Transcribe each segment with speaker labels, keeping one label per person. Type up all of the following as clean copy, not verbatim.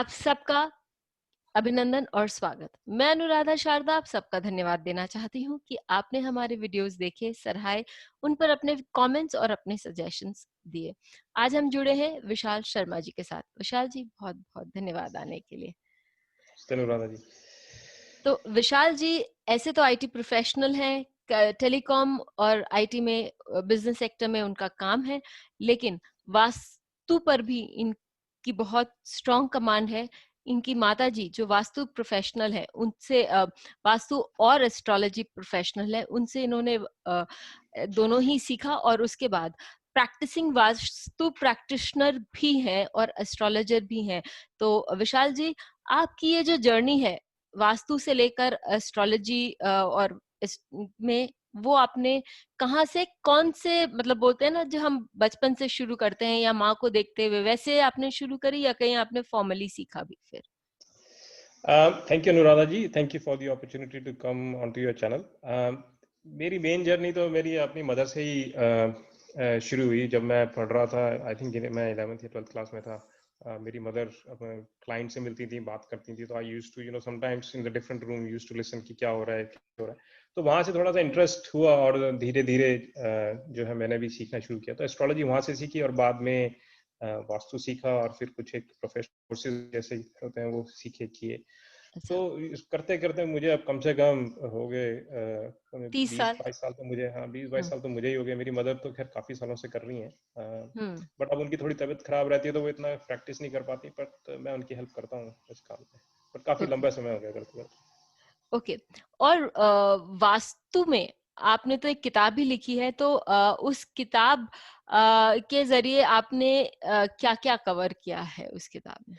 Speaker 1: आप सबका अभिनंदन और स्वागत। मैं अनुराधा शारदा आप सबका धन्यवाद देना चाहती हूँ कि आपने हमारे वीडियोस देखे, सराहे, उन पर अपने कमेंट्स और अपने सजेशंस दिए। आज हम जुड़े हैं विशाल शर्मा जी के साथ। विशाल जी, बहुत बहुत धन्यवाद आने के लिए।
Speaker 2: अनुराधा जी।
Speaker 1: तो विशाल जी ऐसे तो आईटी प्रोफेशनल हैं, टेलीकॉम और आईटी में बिजनेस सेक्टर में उनका काम है, लेकिन वास्तु पर भी इनकी बहुत स्ट्रॉन्ग कमांड है। इनकी माता जी जो वास्तु प्रोफेशनल है, उनसे वास्तु और एस्ट्रोलॉजी प्रोफेशनल है, उनसे इन्होंने दोनों ही सीखा और उसके बाद प्रैक्टिसिंग वास्तु प्रैक्टिशनर भी हैं और एस्ट्रोलॉजर भी हैं। तो विशाल जी, आपकी ये जो जर्नी है वास्तु से लेकर एस्ट्रोलॉजी और में, वो आपने कहाँ से, कौन से, मतलब बोलते हैं ना जो हम बचपन से शुरू करते हैं या माँ को देखते हुए, वैसे आपने शुरू करी या कहीं आपने फॉर्मली सीखा भी फिर?
Speaker 2: Thank you Anuradha ji, thank you for the opportunity to come on to your channel. मेरी मेन जर्नी तो मेरी अपनी मदर से ही शुरू हुई। जब मैं पढ़ रहा था, आई थिंक मैं 11th या 12th क्लास में था, मेरी मदर क्लाइंट से मिलती थी, बात करती थी, तो I used to sometimes in the different room used to listen कि क्या हो रहा है, क्या हो रहा है। तो वहाँ से थोड़ा सा इंटरेस्ट हुआ और धीरे धीरे जो है मैंने भी सीखना शुरू किया। तो एस्ट्रोलॉजी वहाँ से सीखी और बाद में वास्तु सीखा और फिर कुछ एक प्रोफेशनल कोर्सेज जैसे होते हैं वो सीखे किए। तो
Speaker 1: अच्छा,
Speaker 2: करते करते मुझे अब कम से कम हो गए
Speaker 1: 30 साल।
Speaker 2: 20-22 साल। तो मुझे, हाँ, 20-22
Speaker 1: हम्म।
Speaker 2: साल तो मुझे ही हो गए। मेरी मदर तो खैर काफी सालों से कर रही हैं,
Speaker 1: हम्म।
Speaker 2: बट अब उनकी थोड़ी तबीयत खराब रहती है तो वो इतना प्रैक्टिस नहीं कर पाती, बट मैं उनकी हेल्प करता हूँ इस काम में। बट काफी
Speaker 1: ओके।
Speaker 2: लंबा समय हो गया करते करते।
Speaker 1: ओके। और वास्तु में आपने तो एक किताब भी लिखी है, तो उस किताब के जरिए आपने क्या क्या कवर किया है उस किताब में?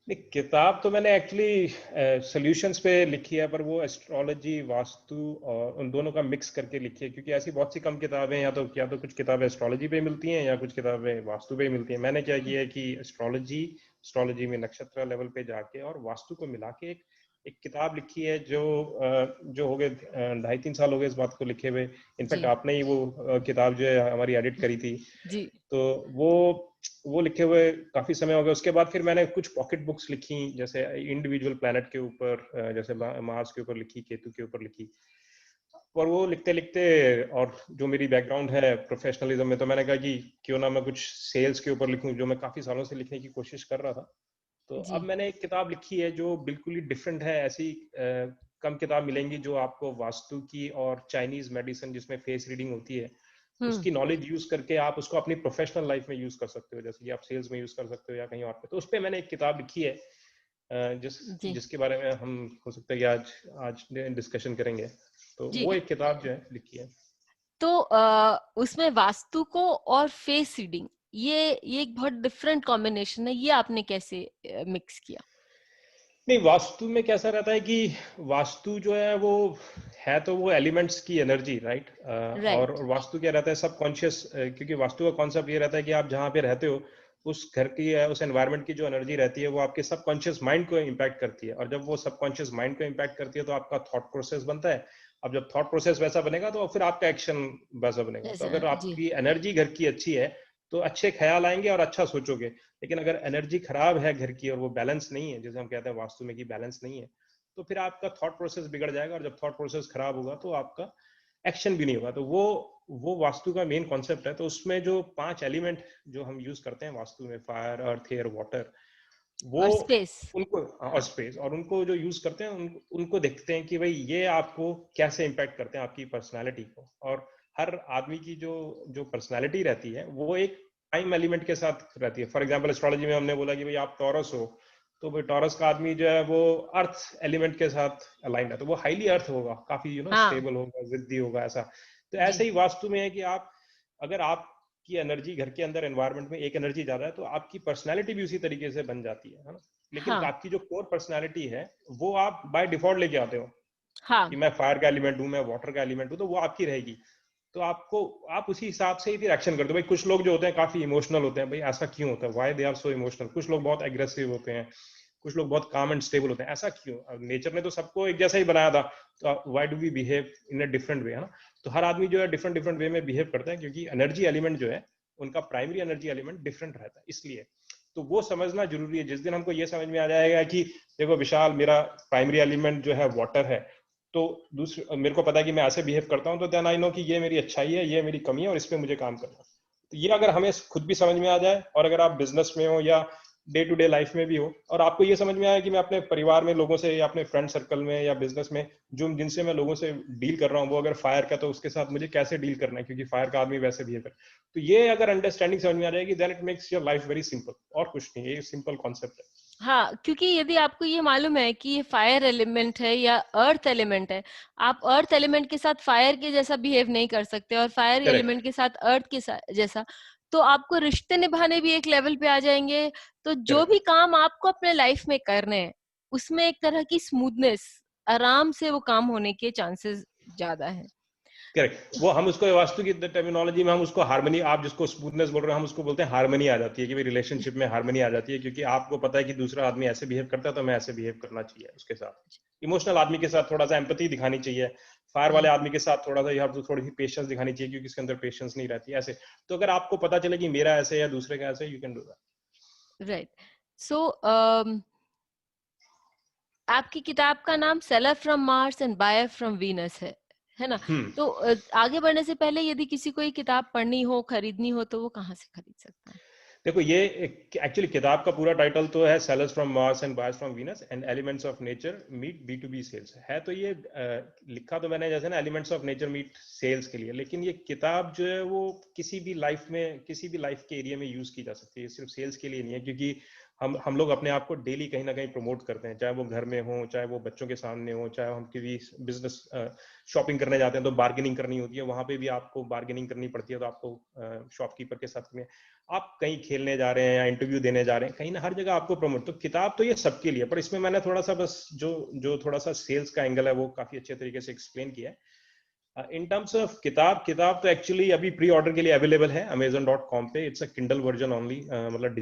Speaker 2: नहीं, किताब तो मैंने एक्चुअली सॉल्यूशंस पे लिखी है, पर वो एस्ट्रोलॉजी, वास्तु और उन दोनों का मिक्स करके लिखी है, क्योंकि ऐसी बहुत सी कम किताबें, या तो कुछ किताबें एस्ट्रोलॉजी पे मिलती हैं या कुछ किताबें वास्तु पे मिलती हैं। मैंने क्या किया है कि एस्ट्रोलॉजी में नक्षत्र लेवल पे जाके और वास्तु को मिला के एक एक किताब लिखी है, जो हो गए 2.5-3 साल हो गए इस बात को लिखे हुए। इनफैक्ट
Speaker 1: जी।
Speaker 2: आपने ही वो किताब जो है हमारी एडिट करी थी।
Speaker 1: जी।
Speaker 2: तो वो लिखे हुए काफी समय हो गया। उसके बाद फिर मैंने कुछ पॉकेट बुक्स लिखी, जैसे इंडिविजुअल प्लैनेट के ऊपर, जैसे मार्स के ऊपर लिखी, केतु के ऊपर लिखी। और वो लिखते लिखते, और जो मेरी बैकग्राउंड है प्रोफेशनलिज्म में, तो मैंने कहा कि क्यों ना मैं कुछ सेल्स के ऊपर लिखूं, जो मैं काफी सालों से लिखने की कोशिश कर रहा था। तो अब
Speaker 1: जी।
Speaker 2: मैंने एक किताब लिखी है जो बिल्कुल ही डिफरेंट है। ऐसी कम किताब मिलेंगी जो आपको वास्तु की और चाइनीज मेडिसिन, जिसमें फेस रीडिंग होती है,
Speaker 1: हम्म।
Speaker 2: उसकी नॉलेज यूज करके आप उसको अपनी प्रोफेशनल लाइफ में यूज कर सकते हो, जैसे कि आप सेल्स में यूज कर सकते हो या कहीं और पे। तो उस पे मैंने एक किताब लिखी है,
Speaker 1: जी।
Speaker 2: जिसके बारे में हम, हो सकता है कि आज आज डिस्कशन करेंगे। तो
Speaker 1: जी।
Speaker 2: वो एक किताब जो है लिखी है।
Speaker 1: तो उसमें वास्तु को और फेस रीडिंग, ये एक बहुत डिफरेंट कॉम्बिनेशन है, ये आपने कैसे मिक्स किया?
Speaker 2: नहीं, वास्तु में कैसा रहता है कि वास्तु जो है वो है, तो वो एलिमेंट्स की एनर्जी, राइट। और
Speaker 1: राइट।
Speaker 2: वास्तु क्या रहता है, सबकॉन्शियस, क्योंकि वास्तु का कॉन्सेप्ट ये रहता है कि आप जहाँ पे रहते हो, उस घर की या उस एनवायरनमेंट की जो एनर्जी रहती है वो आपके सबकॉन्शियस माइंड को इम्पैक्ट करती है, और जब वो सबकॉन्शियस माइंड को इम्पैक्ट करती है तो आपका थॉट प्रोसेस बनता है। अब जब थॉट प्रोसेस वैसा बनेगा तो फिर आपका एक्शन वैसा बनेगा। तो
Speaker 1: ऐसा
Speaker 2: अगर
Speaker 1: जी।
Speaker 2: आपकी एनर्जी घर की अच्छी है तो अच्छे ख्याल आएंगे और अच्छा सोचोगे। लेकिन अगर एनर्जी खराब है घर की और वो बैलेंस नहीं है, जैसे हम कहते हैं वास्तु में कि बैलेंस नहीं है, तो फिर आपका थॉट प्रोसेस बिगड़ जाएगा, और जब थॉट प्रोसेस खराब होगा तो आपका एक्शन भी नहीं होगा। तो वो वास्तु का मेन कॉन्सेप्ट है। तो उसमें जो 5 एलिमेंट जो हम यूज करते हैं वास्तु में, फायर, अर्थ, एयर, वाटर, वो
Speaker 1: और स्पेस।
Speaker 2: उनको, और
Speaker 1: हाँ।
Speaker 2: स्पेस, और उनको जो यूज करते हैं उनको देखते हैं कि भाई ये आपको कैसे इम्पैक्ट करते हैं आपकी पर्सनालिटी को। और हर आदमी की जो जो पर्सनालिटी रहती है वो एक टाइम एलिमेंट के साथ रहती है। फॉर एग्जांपल एस्ट्रोलॉजी में हमने बोला कि भाई आप टॉरस हो, तो भाई टॉरस का आदमी जो है वो अर्थ एलिमेंट के साथ अलाइंड है, तो वो हाईली अर्थ होगा, काफी
Speaker 1: हाँ।
Speaker 2: स्टेबल होगा, जिद्दी होगा, ऐसा। तो
Speaker 1: जी।
Speaker 2: ऐसे ही वास्तु में है कि आप, अगर आपकी एनर्जी घर के अंदर एनवायरनमेंट में एक एनर्जी ज्यादा है, तो आपकी पर्सनैलिटी भी उसी तरीके से बन जाती है ना। लेकिन
Speaker 1: हाँ।
Speaker 2: आपकी जो कोर पर्सनैलिटी है वो आप बाय डिफॉल्ट लेके आते हो
Speaker 1: हाँ।
Speaker 2: कि मैं फायर का एलिमेंट हूँ, मैं वाटर का एलिमेंट हूँ, तो वो आपकी रहेगी। तो आपको, आप उसी हिसाब से ही फिर एक्शन करते हो। भाई कुछ लोग जो होते हैं काफी इमोशनल होते हैं, भाई ऐसा क्यों होता है, why they are so emotional. कुछ लोग बहुत एग्रेसिव होते हैं, कुछ लोग बहुत काम एंड स्टेबल होते हैं, ऐसा क्यों। नेचर ने तो सबको एक जैसा ही बनाया था, तो why do we behave in a different way, है ना। तो हर आदमी जो है डिफरेंट डिफरेंट वे में बिहेव करता है, क्योंकि एनर्जी एलिमेंट जो है उनका प्राइमरी एनर्जी एलिमेंट डिफरेंट रहता है, इसलिए। तो वो समझना जरूरी है। जिस दिन हमको ये समझ में आ जाएगा कि देखो विशाल, मेरा प्राइमरी एलिमेंट जो है वाटर है, तो दूसरे मेरे को पता है कि मैं ऐसे बिहेव करता हूँ, तो देन आई नो कि ये मेरी अच्छाई है, ये मेरी कमी है और इस पे मुझे काम करना है। तो ये अगर हमें खुद भी समझ में आ जाए, और अगर आप बिजनेस में हो या डे टू डे लाइफ में भी हो, और आपको ये समझ में आया कि मैं अपने परिवार में लोगों से या अपने फ्रेंड सर्कल में या बिजनेस में जो जिनसे मैं लोगों से डील कर रहा हूँ वो अगर फायर का, तो उसके साथ मुझे कैसे डील करना है, क्योंकि फायर का आदमी वैसे बिहेव करे। तो ये अगर अंडरस्टैंडिंग समझ में आ जाएगी, then it makes your life very simple. और कुछ नहीं, ये सिंपल कॉन्सेप्ट है।
Speaker 1: हाँ, क्योंकि यदि आपको ये मालूम है कि ये फायर एलिमेंट है या अर्थ एलिमेंट है, आप अर्थ एलिमेंट के साथ फायर के जैसा बिहेव नहीं कर सकते और फायर
Speaker 2: करेक्ट।
Speaker 1: एलिमेंट के साथ अर्थ के जैसा, तो आपको रिश्ते निभाने भी एक लेवल पे आ जाएंगे। तो जो
Speaker 2: करेक्ट।
Speaker 1: भी काम आपको अपने लाइफ में करने हैं, उसमें एक तरह की स्मूथनेस, आराम से वो काम होने के चांसेस ज्यादा है।
Speaker 2: करेक्ट। वो हम उसको वास्तु की टर्मिनोलॉजी में हम उसको हार्मनी, आप जिसको स्मूथनेस बोल रहे हैं हम उसको बोलते हैं हार्मनी आ जाती है, कि भाई रिलेशनशिप में हार्मनी आ जाती है, क्योंकि आपको पता है कि दूसरा आदमी ऐसे बिहेव करता है तो मैं ऐसे बिहेव करना चाहिए उसके साथ। इमोशनल आदमी के साथ थोड़ा सा एम्पैथी दिखानी चाहिए, फायर वाले
Speaker 1: जी,
Speaker 2: आदमी के साथ थोड़ा सा यू हैव टू थोड़ी सी पेशेंस दिखानी चाहिए, क्योंकि इसके अंदर पेशेंस नहीं रहती है ऐसे। तो अगर आपको पता चले कि मेरा ऐसे या दूसरे का ऐसे, you can do that.
Speaker 1: Right. So आपकी किताब का नाम seller from Mars and buyer from Venus है ना? तो आगे बढ़ने से पहले यदि किसी को ये किताब पढ़नी हो, खरीदनी हो, तो वो कहाँ से खरीद सकता है?
Speaker 2: देखो, ये एक्चुअली किताब का पूरा टाइटल तो है sellers from Mars and buyers from Venus and elements of nature meet B2B sales है। तो ये लिखा तो मैंने जैसे ना elements of nature meet sales के लिए, लेकिन ये किताब जो है वो किसी भी लाइफ में, किसी भी लाइफ के एरिया में यूज की जा सकती है, सिर्फ सेल्स के लिए नहीं है। क्योंकि हम लोग अपने आप को डेली कहीं ना कहीं प्रमोट करते हैं, चाहे वो घर में हो, चाहे वो बच्चों के सामने हो, चाहे हम किसी बिजनेस शॉपिंग करने जाते हैं तो बार्गेनिंग करनी होती है, वहां पे भी आपको बार्गेनिंग करनी पड़ती है, तो आपको शॉपकीपर के साथ में, आप कहीं खेलने जा रहे हैं या इंटरव्यू देने जा रहे हैं, कहीं ना हर जगह आपको प्रमोट। तो किताब तो ये सबके लिए, पर इसमें मैंने थोड़ा सा बस जो जो थोड़ा सा सेल्स का एंगल है वो काफी अच्छे तरीके से एक्सप्लेन किया है। इन टर्म्स ऑफ किताब तो एक्चुअली अभी प्री ऑर्डर के लिए अवेलेबल है amazon.com पे। It's a Kindle version only, मतलब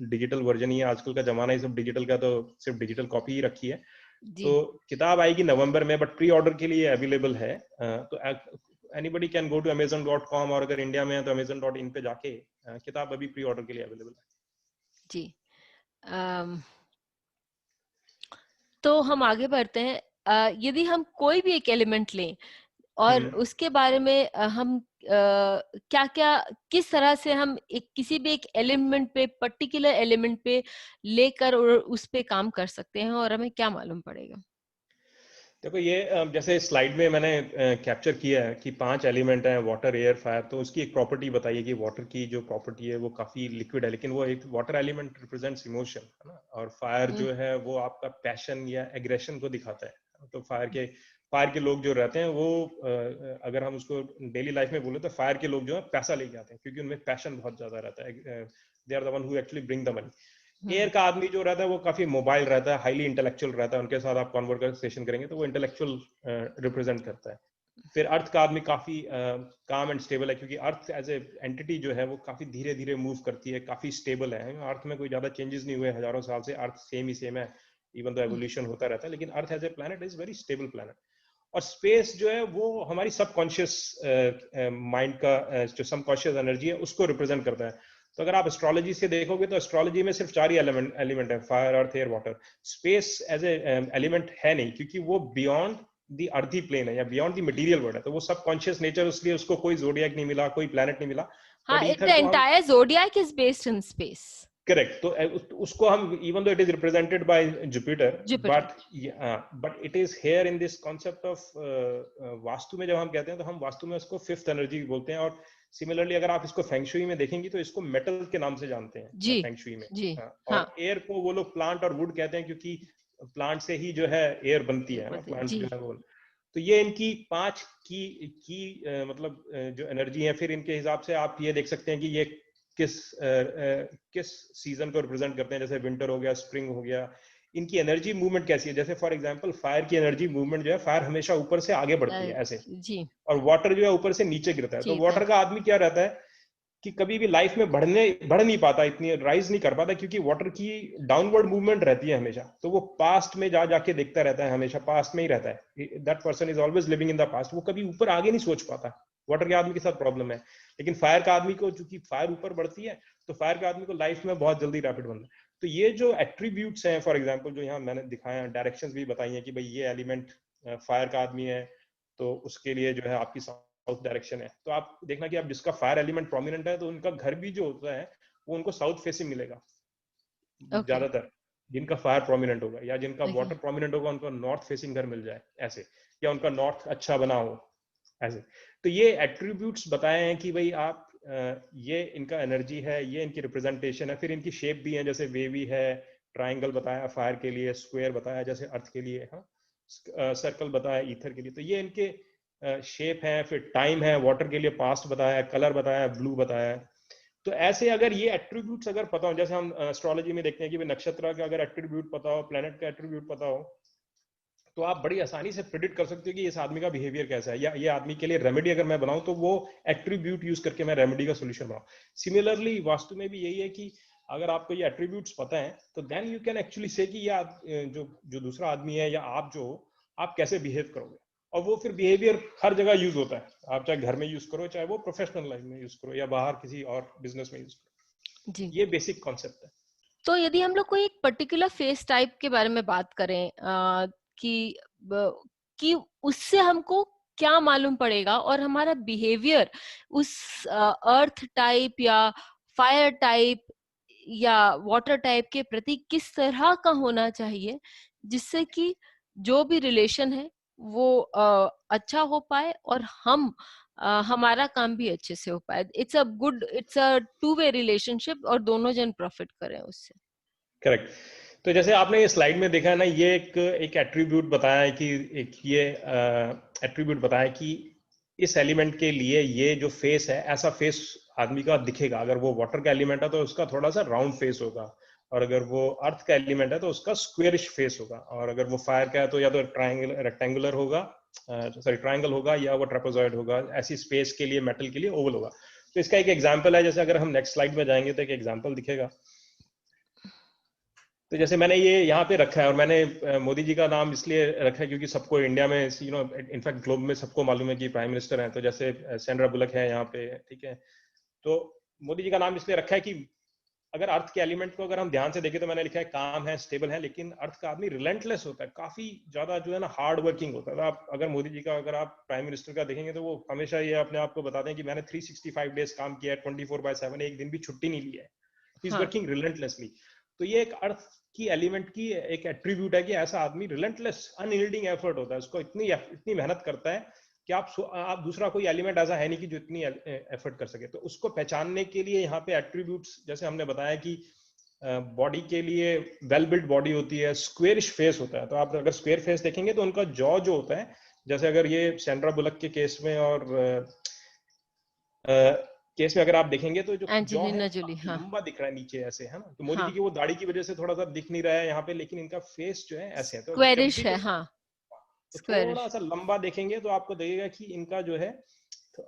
Speaker 2: डिजिटल वर्जन ही है, आजकल का जमाना ही सब डिजिटल का, तो सिर्फ डिजिटल कॉपी ही रखी है।
Speaker 1: जी,
Speaker 2: तो किताब आएगी नवंबर में, बट प्री ऑर्डर के लिए अवेलेबल है। तो anybody can go to amazon.com, और अगर इंडिया में है तो amazon.in पे जाके किताब अभी प्री ऑर्डर के लिए अवेलेबल है।
Speaker 1: जी। अम, तो हम आगे बढ़ते हैं। यदि हम कोई भी एक एलिमेंट लें और
Speaker 2: हम्म।
Speaker 1: उसके बारे में हम क्या क्या, किस तरह से हम एक किसी भी एक एलिमेंट पे, पर्टिकुलर एलिमेंट पे लेकर और उस पे काम कर सकते हैं, और हमें क्या मालूम पड़ेगा?
Speaker 2: देखो, ये जैसे स्लाइड में मैंने कैप्चर किया है कि 5 एलिमेंट हैं, वाटर, एयर, फायर। तो उसकी एक प्रॉपर्टी बताइए कि वाटर की जो प्रॉपर्टी है वो काफी लिक्विड है, लेकिन वो एक वाटर एलिमेंट रिप्रेजेंट्स इमोशन, है ना, और फायर
Speaker 1: हम्म,
Speaker 2: जो है वो आपका पैशन या एग्रेशन को दिखाता है। तो फायर के लोग जो रहते हैं वो अगर हम उसको डेली लाइफ में बोले तो फायर के लोग जो है पैसा लेके आते हैं, क्योंकि उनमें पैशन बहुत ज्यादा रहता है। They are the one who actually bring the money. एयर
Speaker 1: हम्म,
Speaker 2: का आदमी जो रहता है वो काफी मोबाइल रहता है, हाईली इंटेलेक्चुअल रहता है, उनके साथ आप कॉन्वर्सेशन करेंगे तो वो इंटेलेक्चुअल रिप्रेजेंट करता है। फिर अर्थ का आदमी काफी काम एंड स्टेबल है, क्योंकि अर्थ एज ए एंटिटी जो है वो काफी धीरे धीरे मूव करती है, काफी स्टेबल है। अर्थ में कोई ज्यादा चेंजेस नहीं हुए हजारों साल से, अर्थ सेम ही सेम है, इवन तो एवोल्यूशन होता रहता है, लेकिन earth as a planet is very stable planet. और स्पेस जो है वो हमारी सबकॉन्शियस माइंड का जो सबकॉन्शियस एनर्जी है उसको रिप्रेजेंट करता है। तो अगर आप एस्ट्रोलॉजी से देखोगे तो एस्ट्रोलॉजी में सिर्फ 4 ही एलिमेंट है, fire, earth, air, water. Space as a element है नहीं, क्योंकि वो बियॉन्ड दी अर्थी प्लेन है या बियॉन्ड दी मटेरियल वर्ल्ड है, तो वो सबकॉन्शियस नेचर, इसलिए उसको कोई जोडियक नहीं मिला, कोई प्लैनेट नहीं मिला।
Speaker 1: हाँ,
Speaker 2: बट
Speaker 1: द
Speaker 2: ईथर को हम,
Speaker 1: entire zodiac is based in space.
Speaker 2: Correct, तो उसको हम, even though it is represented by Jupiter,
Speaker 1: Jupiter.
Speaker 2: But it is here in this concept of vastu में। जब हम कहते हैं तो हम वास्तु में उसको फिफ्थ एनर्जी बोलते हैं। और सिमिलरली अगर आप इसको फेंगशुई में देखेंगे तो इसको मेटल के नाम से जानते हैं
Speaker 1: जी,
Speaker 2: फेंगशुई में।
Speaker 1: जी, हाँ,
Speaker 2: और एयर को वो लोग प्लांट और वुड कहते हैं, क्योंकि प्लांट से ही जो है एयर बनती है ना, प्लांट
Speaker 1: जी,
Speaker 2: जो है वो। तो ये इनकी 5 की मतलब जो एनर्जी है। फिर इनके हिसाब से आप ये देख सकते हैं कि ये किस किस सीजन को रिप्रेजेंट करते हैं, जैसे विंटर हो गया, स्प्रिंग हो गया। इनकी एनर्जी मूवमेंट कैसी है, जैसे फॉर एग्जांपल फायर की एनर्जी मूवमेंट जो है, फायर हमेशा ऊपर से आगे बढ़ती है ऐसे,
Speaker 1: जी,
Speaker 2: और वाटर जो है ऊपर से नीचे गिरता है। तो
Speaker 1: जी,
Speaker 2: वाटर का आदमी क्या रहता है कि कभी भी लाइफ में बढ़ नहीं पाता, इतनी राइज नहीं कर पाता, क्योंकि वाटर की डाउनवर्ड मूवमेंट रहती है हमेशा। तो वो पास्ट में जा जाके देखता रहता है, हमेशा पास्ट में ही रहता है। That person is always living in the past, वो कभी ऊपर आगे नहीं सोच पाता। वाटर के आदमी के साथ प्रॉब्लम है, लेकिन फायर का आदमी को, चूंकि फायर ऊपर बढ़ती है तो फायर का आदमी को लाइफ में बहुत जल्दी रैपिड बनना है। तो ये जो एट्रीब्यूट्स हैं, फॉर एग्जांपल जो यहाँ मैंने दिखाया, डायरेक्शंस भी बताई हैं कि भाई ये एलिमेंट फायर का आदमी है तो उसके लिए जो है आपकी साउथ डायरेक्शन है। तो आप देखना कि आप जिसका फायर एलिमेंट प्रोमिनेंट है तो उनका घर भी जो होता है वो उनको साउथ फेसिंग मिलेगा
Speaker 1: ओके,
Speaker 2: ज्यादातर, जिनका फायर प्रोमिनेंट होगा, या जिनका
Speaker 1: ओके,
Speaker 2: वाटर प्रोमिनेंट होगा उनका नॉर्थ फेसिंग घर मिल जाए ऐसे, या उनका नॉर्थ अच्छा बना हो ऐसे। तो ये एट्रीब्यूट्स बताए हैं कि भाई आप ये इनका एनर्जी है, ये इनकी रिप्रेजेंटेशन है। फिर इनकी शेप भी है, जैसे वेवी है, ट्राइंगल बताया फायर के लिए, स्क्वायर बताया जैसे अर्थ के लिए, हाँ, सर्कल बताया ईथर के लिए। तो ये इनके शेप है। फिर टाइम है, वाटर के लिए पास्ट बताया, कलर बताया, ब्लू बताया। तो ऐसे अगर ये एट्रीब्यूट्स अगर पता हो, जैसे हम एस्ट्रोलॉजी में देखते हैं कि नक्षत्र का अगर एट्रीब्यूट पता हो, प्लेनेट का एट्रीब्यूट पता हो, तो आप बड़ी आसानी से प्रिडिक्ट कर सकते हो कि इस आदमी का बिहेवियर कैसा है, या ये आदमी के लिए रेमेडी अगर मैं बनाऊं तो वो एट्रीब्यूट यूज करके मैं रेमेडी का सोल्यूशन बनाऊं। सिमिलरली वास्तु में भी यही है कि अगर आपको ये एट्रीब्यूट्स पता है तो देन यू कैन एक्चुअली से कि जो जो दूसरा आदमी है या आप जो आप कैसे बिहेव करोगे। और वो फिर बिहेवियर हर जगह यूज होता है, आप चाहे घर में यूज करो, चाहे वो प्रोफेशनल लाइफ में यूज करो, या बाहर किसी और बिजनेस में यूज करो।
Speaker 1: जी।
Speaker 2: ये बेसिक कॉन्सेप्ट है।
Speaker 1: तो यदि हम लोग कोई एक पर्टिकुलर फेस टाइप के बारे में बात करें, कि कि उससे हमको क्या मालूम पड़ेगा और हमारा बिहेवियर उस अर्थ टाइप या फायर टाइप या वाटर टाइप के प्रति किस तरह का होना चाहिए, जिससे कि जो भी रिलेशन है वो अच्छा हो पाए और हम हमारा काम भी अच्छे से हो पाए। It's a two way relationship और दोनों जन प्रॉफिट करें उससे।
Speaker 2: करेक्ट। तो जैसे आपने ये स्लाइड में देखा है ना, ये एक एट्रीब्यूट बताया है कि एक ये एट्रीब्यूट बताया है कि इस एलिमेंट के लिए ये जो फेस है, ऐसा फेस आदमी का दिखेगा। अगर वो वाटर का एलिमेंट है तो उसका थोड़ा सा राउंड फेस होगा, और अगर वो अर्थ का एलिमेंट है तो उसका स्क्वेयरिश फेस होगा, और अगर वो फायर का है तो या तो ट्राइंगल रेक्टेंगुलर होगा, सॉरी ट्राइंगल होगा, या वो ट्रेपेजॉइड होगा। ऐसी स्पेस के लिए, मेटल के लिए ओवल होगा। तो इसका एक एग्जाम्पल है, जैसे अगर हम नेक्स्ट स्लाइड में जाएंगे तो एक एग्जाम्पल दिखेगा। तो जैसे मैंने ये यहाँ पे रखा है, और मैंने मोदी जी का नाम इसलिए रखा है क्योंकि सबको इंडिया में, इनफैक्ट ग्लोब में सबको मालूम है कि प्राइम मिनिस्टर हैं। तो जैसे सैंड्रा बुलक है यहाँ पे, ठीक है। तो मोदी जी का नाम इसलिए रखा है कि अगर अर्थ के एलिमेंट को अगर हम ध्यान से देखें तो मैंने लिखा है काम है, स्टेबल है, लेकिन अर्थ का आदमी रिलेंटलेस होता है, काफी ज्यादा जो है ना हार्ड वर्किंग होता है। तो आप अगर मोदी जी का, अगर आप प्राइम मिनिस्टर का देखेंगे तो वो हमेशा ये अपने आप को बताते हैं कि मैंने 365 डेज काम किया है, 24/7, एक दिन भी छुट्टी नहीं ली है। ही इज
Speaker 1: हाँ,
Speaker 2: वर्किंग रिलेंटलेसली। तो ये एक अर्थ की एलिमेंट की एक एट्रीब्यूट है कि ऐसा आदमी रिलेंटलेस अनयील्डिंग एफर्ट होता है, उसको इतनी इतनी मेहनत करता है कि आप दूसरा कोई एलिमेंट ऐसा है नहीं कि जो इतनी एफर्ट कर सके। तो उसको पहचानने के लिए यहाँ पे एट्रीब्यूट्स, जैसे हमने बताया कि बॉडी के लिए वेल बिल्ड बॉडी होती है, स्क्वेयरिश फेस होता है। तो आप अगर स्क्वेयर फेस देखेंगे तो उनका जॉ जो होता है, जैसे अगर ये सैंड्रा बुलक के केस में और केस में अगर आप देखेंगे तो जो जॉ है
Speaker 1: एंजेलिना
Speaker 2: वो
Speaker 1: जोली,
Speaker 2: काफी
Speaker 1: हाँ,
Speaker 2: लंबा दिख रहा है नीचे ऐसे, है ना। तो मोदी जी
Speaker 1: हाँ,
Speaker 2: की वो दाढ़ी की वजह से थोड़ा सा दिख नहीं रहा है यहाँ पे, लेकिन इनका फेस जो है ऐसे है। तो
Speaker 1: स्क्वेरिश
Speaker 2: चड्डी
Speaker 1: है,
Speaker 2: के
Speaker 1: हाँ,
Speaker 2: तो थोड़ा
Speaker 1: स्क्वेरिश।
Speaker 2: सा लंबा देखेंगे तो आपको लगेगा कि इनका जो है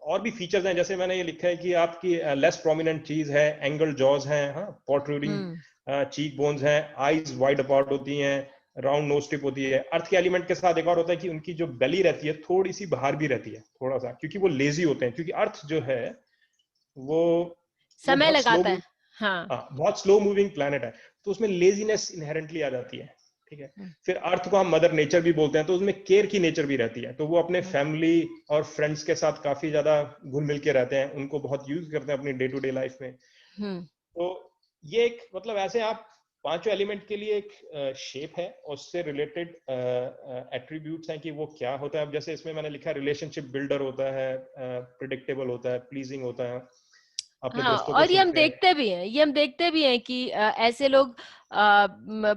Speaker 2: और भी फीचर्स हैं। जैसे मैंने ये लिखा है कि आपकी लेस प्रोमिनेंट चीज है, एंगल जॉज हैं, हाँ, प्रोट्रूडिंग
Speaker 1: हम्म,
Speaker 2: चीक बोन्स हैं, आईज वाइड अपार्ट होती हैं, राउंड नोज टिप होती है। अर्थ के एलिमेंट के साथ एक और होता है कि उनकी जो बेली रहती है थोड़ी सी बाहर भी रहती है, थोड़ा सा, क्योंकि वो लेजी होते हैं। क्योंकि अर्थ जो है वो वो
Speaker 1: समय
Speaker 2: बहुत स्लो
Speaker 1: लगाता
Speaker 2: मूव,
Speaker 1: है, हाँ।
Speaker 2: हाँ, बहुत स्लो मूविंग प्लैनेट है, तो उसमें लेजीनेस इनहेरेंटली आ जाती है, ठीक है।
Speaker 1: हम्म,
Speaker 2: फिर अर्थ को हम मदर नेचर भी बोलते हैं, तो उसमें केयर की नेचर भी रहती है। तो वो अपने
Speaker 1: हम्म,
Speaker 2: फैमिली और फ्रेंड्स के साथ काफी ज्यादा घुल मिल के रहते हैं, उनको बहुत यूज करते हैं अपनी डे टू डे लाइफ में।
Speaker 1: हम्म,
Speaker 2: तो ये एक मतलब ऐसे आप पांचों एलिमेंट के लिए एक शेप है, उससे रिलेटेड एट्रीब्यूट्स हैं कि वो क्या होता है। अब जैसे इसमें मैंने लिखा रिलेशनशिप बिल्डर होता है, प्रिडिक्टेबल होता है, प्लीजिंग होता है, अपने
Speaker 1: हाँ,
Speaker 2: दोस्तों को
Speaker 1: और ये हम
Speaker 2: सुनते हैं।
Speaker 1: देखते भी हैं, ये हम देखते भी हैं कि ऐसे लोग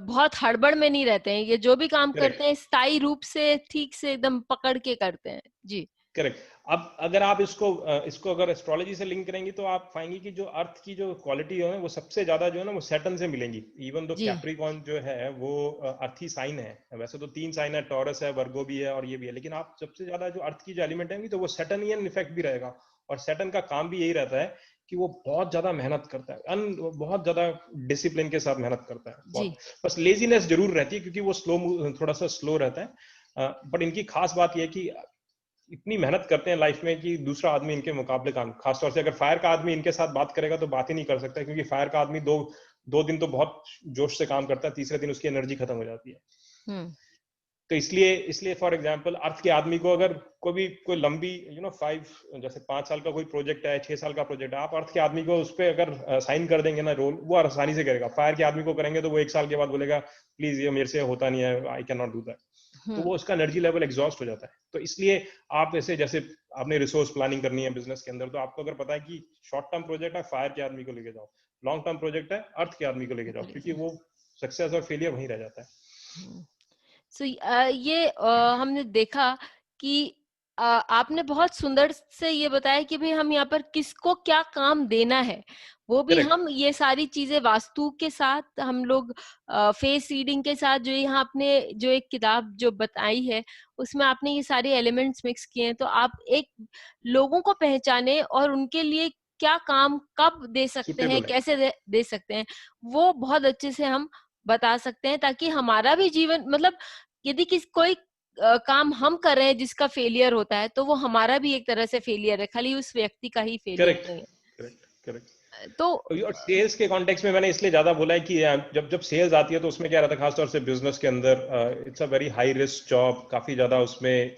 Speaker 1: बहुत हड़बड़ में नहीं रहते हैं। ये जो भी काम करते
Speaker 2: करेक्ट,
Speaker 1: हैं स्थायी रूप से ठीक से एकदम पकड़ के करते हैं। जी,
Speaker 2: करेक्ट। अब अगर आप इसको अगर एस्ट्रोलॉजी से लिंक करेंगे तो आप पाएंगे कि जो अर्थ की जो क्वालिटी है वो सबसे ज्यादा जो है ना वो सैटर्न से मिलेंगी। इवन दो
Speaker 1: जी,
Speaker 2: कैप्रिकॉर्न जो है वो अर्थी साइन है। वैसे तो 3 साइन है, टॉरस है, वर्गो भी है और ये भी है, लेकिन आप सबसे ज्यादा जो अर्थ की जो एलिमेंट है तो वो सैटर्नियन इफेक्ट भी रहेगा। और सैटर्न का काम भी यही रहता है कि वो बहुत ज्यादा मेहनत करता है, बहुत ज्यादा डिसिप्लिन के साथ मेहनत करता है
Speaker 1: जी,
Speaker 2: बहुत। बस लेजीनेस जरूर रहती है क्योंकि वो थोड़ा सा स्लो रहता है। बट इनकी खास बात यह है कि इतनी मेहनत करते हैं लाइफ में कि दूसरा आदमी इनके मुकाबले काम, खासतौर से अगर फायर का आदमी इनके साथ बात करेगा तो बात ही नहीं कर सकता, क्योंकि फायर का आदमी दो दिन तो बहुत जोश से काम करता है, तीसरे दिन उसकी एनर्जी खत्म हो जाती है। तो इसलिए फॉर एग्जांपल अर्थ के आदमी को अगर कोई लंबी 5 साल का कोई प्रोजेक्ट है, 6 साल का प्रोजेक्ट है, आप अर्थ के आदमी को उस पर अगर साइन कर देंगे ना रोल, वो आसानी से करेगा। फायर के आदमी को करेंगे तो वो 1 साल के बाद बोलेगा प्लीज ये मेरे से होता नहीं है, I can not do that. तो वो उसका एनर्जी लेवल एग्जॉस्ट हो जाता है। तो इसलिए आप जैसे आपने रिसोर्स प्लानिंग करनी है बिजनेस के अंदर, तो आपको अगर पता है कि शॉर्ट टर्म प्रोजेक्ट है, फायर के आदमी को लेके जाओ, लॉन्ग टर्म प्रोजेक्ट है, अर्थ के आदमी को लेके जाओ, क्योंकि वो सक्सेस और फेलियर वहीं रह जाता है।
Speaker 1: ये हमने देखा कि आपने बहुत सुंदर से ये बताया कि भाई हम यहाँ पर किसको क्या काम देना है, वो भी
Speaker 2: Correct.
Speaker 1: हम ये सारी चीजें वास्तु के साथ हम लोग फेस रीडिंग के साथ, जो यहाँ आपने जो एक किताब जो बताई है उसमें आपने ये सारे एलिमेंट्स मिक्स किए हैं, तो आप एक लोगों को पहचाने और उनके लिए क्या काम कब दे सकते हैं, कैसे दे सकते हैं, वो बहुत अच्छे से हम बता सकते हैं, ताकि हमारा भी जीवन, मतलब यदि कोई काम हम कर रहे हैं जिसका फेलियर होता है, तो वो हमारा भी एक तरह से फेलियर है, खाली उस व्यक्ति का ही फेलियर नहीं है।
Speaker 2: करेक्ट।
Speaker 1: तो
Speaker 2: और सेल्स के कॉन्टेक्स्ट में मैंने इसलिए ज्यादा बोला है कि जब सेल्स आती है तो उसमें क्या रहता है, खासतौर से बिजनेस के अंदर, it's a very high risk job, काफी ज्यादा उसमें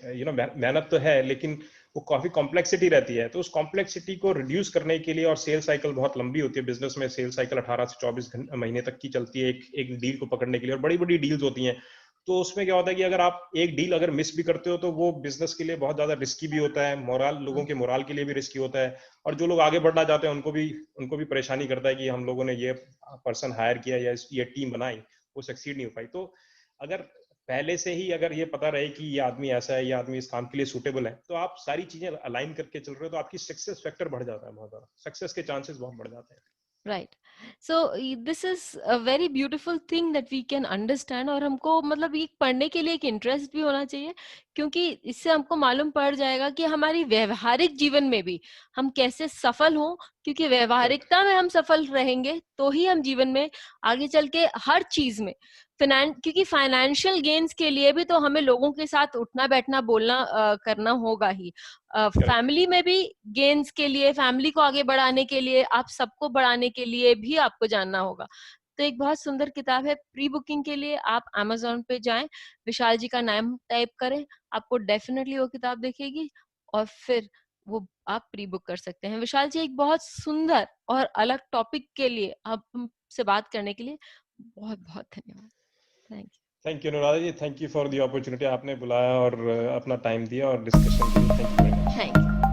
Speaker 2: मेहनत तो है, लेकिन वो काफी कॉम्प्लेक्सिटी रहती है। तो उस कॉम्प्लेक्सिटी को रिड्यूस करने के लिए, और सेल साइकिल बहुत लंबी होती है बिजनेस में, सेल साइकिल 18 से 24 महीने तक की चलती है एक डील को पकड़ने के लिए, और बड़ी बड़ी डील्स होती हैं। तो उसमें क्या होता है कि अगर आप एक डील अगर मिस भी करते हो तो वो बिजनेस के लिए बहुत ज्यादा रिस्की भी होता है, लोगों के मोरल के लिए भी रिस्की होता है, और जो लोग आगे बढ़ना चाहते हैं उनको भी परेशानी करता है कि हम लोगों ने ये पर्सन हायर किया या ये टीम बनाई, वो सक्सीड नहीं हो पाई। तो अगर पहले से ही अगर ये पता रहे कि ये आदमी ऐसा है, ये आदमी इस काम के लिए सूटेबल है, तो आप सारी चीजें अलाइन करके चल रहे हो, तो आपकी सक्सेस फैक्टर बढ़ जाता है, बहुत ज्यादा सक्सेस के चांसेस बहुत बढ़ जाते हैं।
Speaker 1: Right, so this is a very beautiful thing that we can understand, और हमको मतलब ये पढ़ने के लिए एक इंटरेस्ट भी होना चाहिए, क्योंकि इससे हमको मालूम पड़ जाएगा कि हमारी व्यवहारिक जीवन में भी हम कैसे सफल हों, क्योंकि व्यवहारिकता में हम सफल रहेंगे तो ही हम जीवन में आगे चल के हर चीज में क्योंकि फाइनेंशियल गेन्स के लिए भी तो हमें लोगों के साथ उठना बैठना बोलना करना होगा ही, फैमिली में भी गेन्स के लिए, फैमिली को आगे बढ़ाने के लिए, आप सबको बढ़ाने के लिए भी आपको जानना होगा। तो एक बहुत सुंदर किताब है, प्री बुकिंग के लिए आप Amazon पे जाएं, विशाल जी का नाम टाइप करें, आपको डेफिनेटली वो किताब दिखेगी, और फिर वो आप प्री बुक कर सकते हैं। विशाल जी, एक बहुत सुंदर और अलग टॉपिक के लिए आप हमसे बात करने के लिए बहुत बहुत धन्यवाद।
Speaker 2: Thank you Anuradha ji, thank you for the opportunity, आपने बुलाया और अपना टाइम दिया और डिस्कशन की। Thank you.